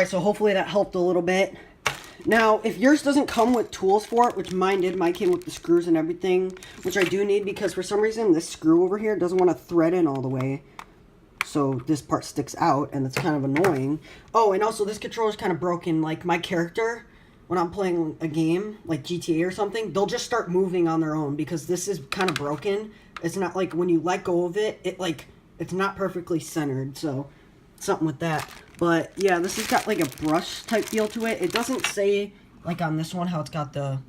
Alright, so hopefully that helped a little bit. Now, if yours doesn't come with tools for it, which mine did, mine came with the screws and everything, which I do need because for some reason this screw over here doesn't want to thread in all the way. So this part sticks out, and it's kind of annoying. Oh, and also this controller is kind of broken. Like my character, when I'm playing a game, like GTA or something, they'll just start moving on their own because this is kind of broken. It's not like when you let go of it, it's not perfectly centered, so something with that. But yeah, this has got like a brush type feel to it. It doesn't say like on this one how it's got the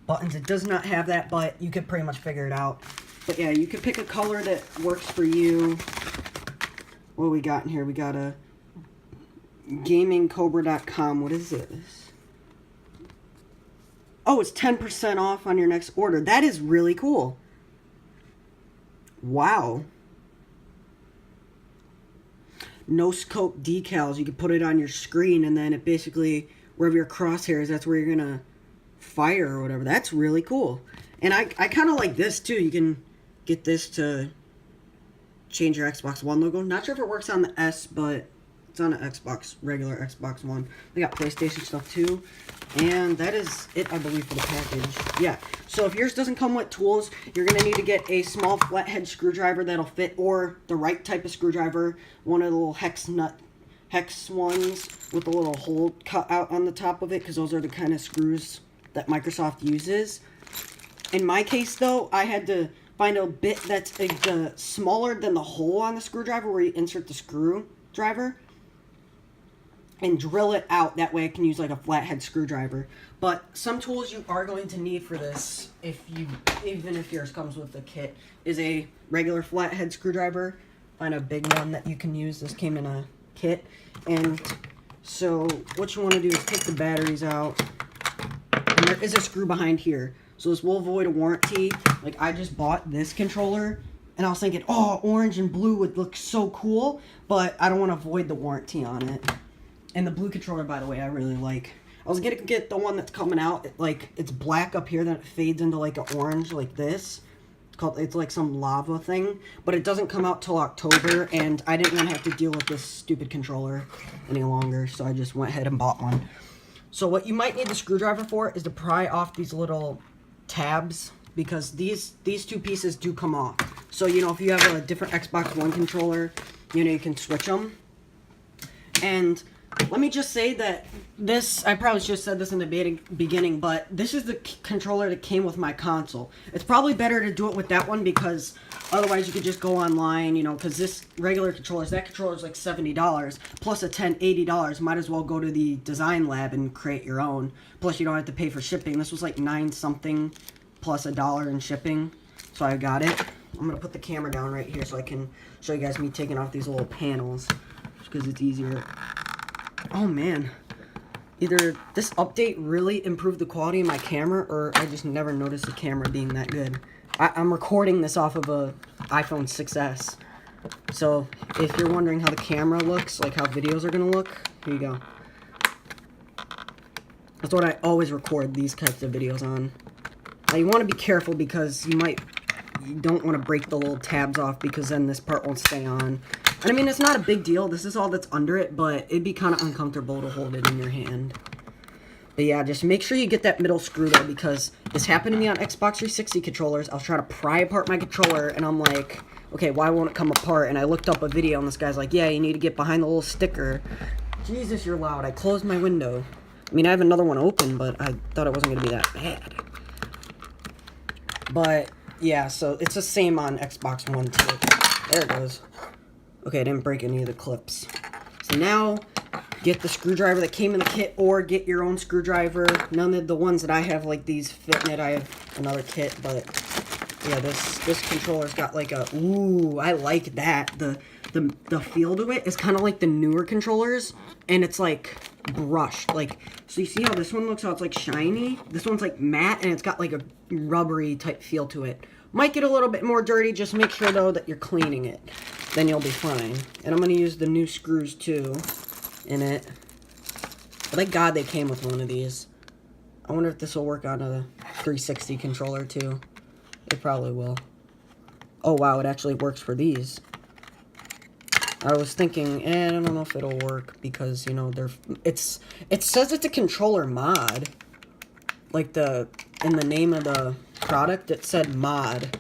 buttons. It does not have that, but you could pretty much figure it out. But yeah, you could pick a color that works for you. What do we got in here? We got a gamingcobra.com. What is this? Oh, it's 10% off on your next order. That is really cool. Wow. No scope decals. You can put it on your screen, and then it basically, wherever your crosshair is, that's where you're gonna fire or whatever. That's really cool. And I kind of like this too. You can get this to change your Xbox One logo. Not sure if it works on the S, but it's on an regular Xbox One. They got PlayStation stuff too. And that is it, I believe, for the package. Yeah, so if yours doesn't come with tools, you're going to need to get a small flathead screwdriver that'll fit, or the right type of screwdriver, one of the little hex ones with a little hole cut out on the top of it, because those are the kind of screws that Microsoft uses. In my case, though, I had to find a bit that's smaller than the hole on the screwdriver where you insert the screwdriver, and drill it out. That way I can use like a flathead screwdriver. But some tools you are going to need for this, even if yours comes with the kit, is a regular flathead screwdriver. Find a big one that you can use. This came in a kit. And so what you want to do is take the batteries out. And there is a screw behind here. So this will avoid a warranty. Like, I just bought this controller, and I was thinking, oh, orange and blue would look so cool, but I don't want to void the warranty on it. And the blue controller, by the way, I really like. I was going to get the one that's coming out. It's black up here, then it fades into like an orange like this. It's like some lava thing. But it doesn't come out till October, and I didn't want to have to deal with this stupid controller any longer. So I just went ahead and bought one. So what you might need the screwdriver for is to pry off these little tabs, because these two pieces do come off. So, you know, if you have a different Xbox One controller, you know, you can switch them. And let me just say that this, I probably should have said this in the beginning, but this is the controller that came with my console. It's probably better to do it with that one, because otherwise you could just go online, you know, because this regular controller, that controller is like $70, plus a $10, $80. Might as well go to the design lab and create your own. Plus you don't have to pay for shipping. This was like $9 something plus $1 in shipping. So I got it. I'm going to put the camera down right here so I can show you guys me taking off these little panels, because it's easier. Oh man, either this update really improved the quality of my camera, or I just never noticed the camera being that good. I'm recording this off of a iPhone 6s. So if you're wondering how the camera looks, like how videos are going to look, here you go. That's what I always record these types of videos on. Now you want to be careful, because you don't want to break the little tabs off, because then this part won't stay on. And I mean, it's not a big deal. This is all that's under it, but it'd be kind of uncomfortable to hold it in your hand. But yeah, just make sure you get that middle screw though, because this happened to me on Xbox 360 controllers. I was trying to pry apart my controller, and I'm like, okay, why won't it come apart? And I looked up a video, and this guy's like, yeah, you need to get behind the little sticker. Jesus, you're loud. I closed my window. I mean, I have another one open, but I thought it wasn't going to be that bad. But yeah, so it's the same on Xbox One too. There it goes. Okay, I didn't break any of the clips. So now, get the screwdriver that came in the kit, or get your own screwdriver. None of the ones that I have, like these, fit in it. I have another kit, but yeah, this controller's got like a, ooh, I like that. The feel to it is kind of like the newer controllers, and it's like brushed. Like, so you see how this one looks, how it's like shiny? This one's like matte, and it's got like a rubbery type feel to it. Might get a little bit more dirty. Just make sure though that you're cleaning it. Then you'll be fine. And I'm going to use the new screws too in it. But thank God they came with one of these. I wonder if this will work on a 360 controller too. It probably will. Oh wow, it actually works for these. I was thinking, I don't know if it'll work because, you know, it says it's a controller mod. Like in the name of the product, it said mod.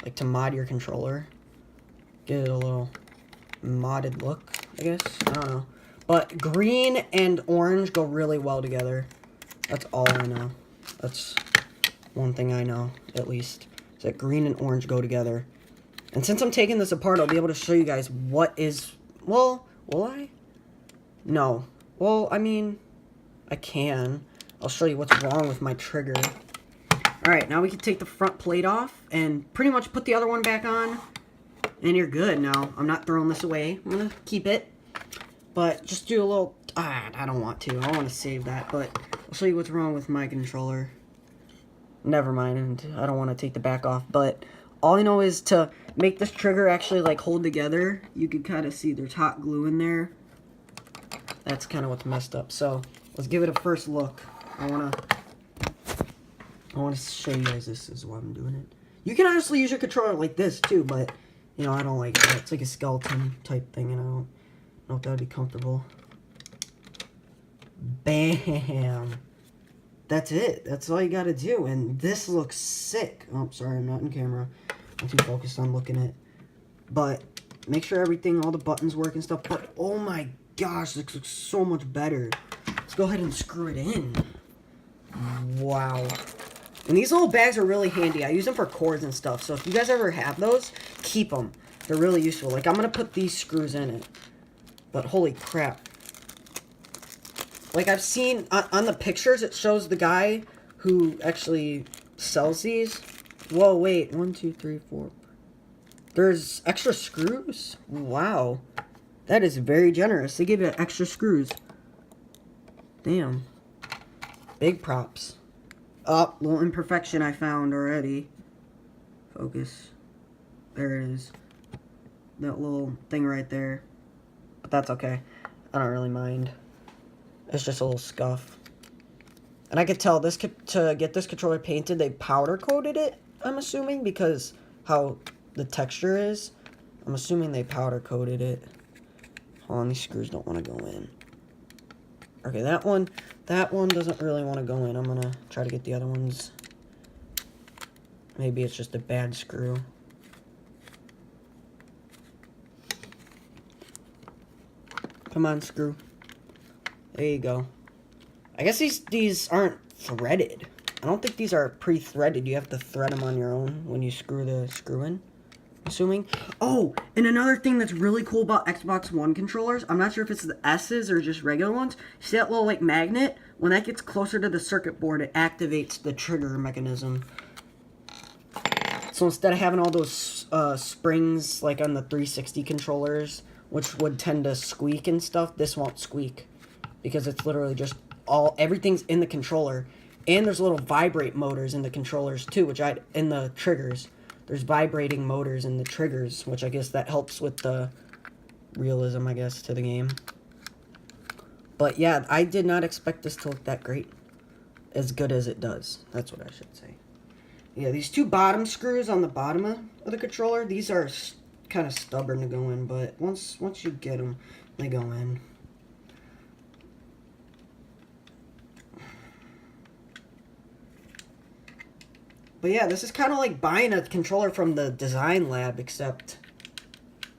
Like to mod your controller. Get it a little modded look, I guess. I don't know. But green and orange go really well together. That's all I know. That's one thing I know, at least. Is that green and orange go together. And since I'm taking this apart, I'll be able to show you guys what is... Well, will I? No. Well, I mean, I can. I'll show you what's wrong with my trigger. Alright, now we can take the front plate off and pretty much put the other one back on. And you're good now. I'm not throwing this away. I'm going to keep it. But just do a little... I don't want to. I want to save that. But I'll show you what's wrong with my controller. Never mind. I don't want to take the back off. But all I know is to make this trigger actually like hold together. You can kind of see there's hot glue in there. That's kind of what's messed up. So let's give it a first look. I want to show you guys this is why I'm doing it. You can honestly use your controller like this too, but you know, I don't like that. It's like a skeleton type thing, and I don't know if that would be comfortable. Bam! That's it. That's all you gotta do, and this looks sick. Oh, sorry, I'm not in camera. I'm too focused on looking at it. But make sure everything, all the buttons work and stuff. But oh my gosh, this looks so much better. Let's go ahead and screw it in. Wow. And these little bags are really handy. I use them for cords and stuff. So if you guys ever have those, keep them. They're really useful. Like, I'm going to put these screws in it. But holy crap. Like, I've seen on the pictures, it shows the guy who actually sells these. Whoa, wait. 1, 2, 3, 4. There's extra screws? Wow. That is very generous. They give you extra screws. Damn. Big props. Oh, little imperfection I found already. Focus. There it is. That little thing right there. But that's okay. I don't really mind. It's just a little scuff. And I could tell this to get this controller painted, they powder coated it, I'm assuming, because how the texture is. I'm assuming they powder coated it. Hold on, these screws don't want to go in. Okay, that one doesn't really want to go in. I'm going to try to get the other ones. Maybe it's just a bad screw. Come on, screw. There you go. I guess these aren't threaded. I don't think these are pre-threaded. You have to thread them on your own when you screw the screw in. Assuming. Oh, and another thing that's really cool about Xbox One controllers, I'm not sure if it's the S's or just regular ones. You see that little like magnet? When that gets closer to the circuit board, it activates the trigger mechanism. So instead of having all those springs like on the 360 controllers, which would tend to squeak and stuff, this won't squeak because it's literally just everything's in the controller, and there's little vibrate motors in the controllers too, in the triggers. There's vibrating motors in the triggers, which I guess that helps with the realism, I guess, to the game. But yeah, I did not expect this to look that great. As good as it does. That's what I should say. Yeah, these two bottom screws on the bottom of the controller, these are kind of stubborn to go in, but once you get them, they go in. But yeah, this is kind of like buying a controller from the design lab, except,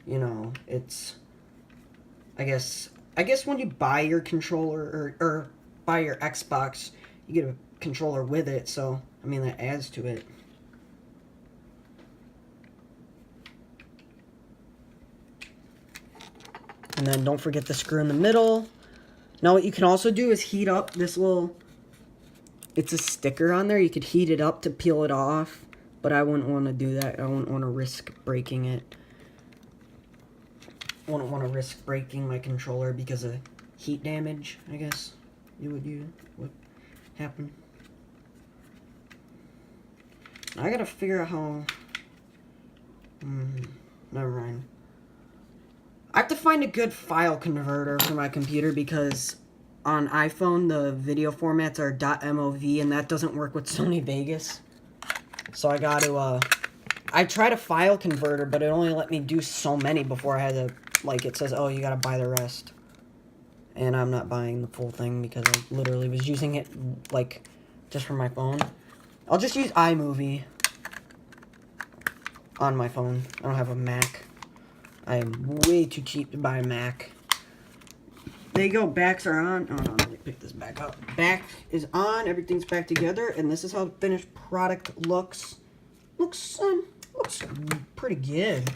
you know, it's, I guess when you buy your controller, or buy your Xbox, you get a controller with it, so, I mean, that adds to it. And then don't forget the screw in the middle. Now what you can also do is heat up this little... It's a sticker on there. You could heat it up to peel it off, but I wouldn't want to do that. I wouldn't want to risk breaking it. I wouldn't want to risk breaking my controller because of heat damage, I guess. Would happen. I gotta figure out how... never mind. I have to find a good file converter for my computer because... on iPhone, the video formats are .mov, and that doesn't work with Sony Vegas. So I tried a file converter, but it only let me do so many before I had to like, it says, oh, you gotta buy the rest. And I'm not buying the full thing because I literally was using it, like, just for my phone. I'll just use iMovie on my phone. I don't have a Mac. I am way too cheap to buy a Mac. There you go, backs are on. Oh no, let me pick this back up. Back is on, everything's back together, and this is how the finished product looks. Looks pretty good,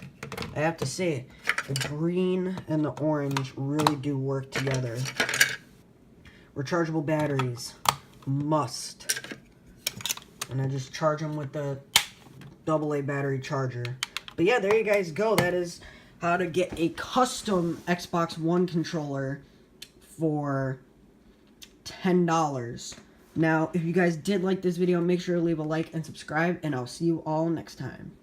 I have to say. The green and the orange really do work together. Rechargeable batteries, must. And I just charge them with the AA battery charger. But yeah, there you guys go. That is how to get a custom Xbox One controller for $10. Now, if you guys did like this video, make sure to leave a like and subscribe, and I'll see you all next time.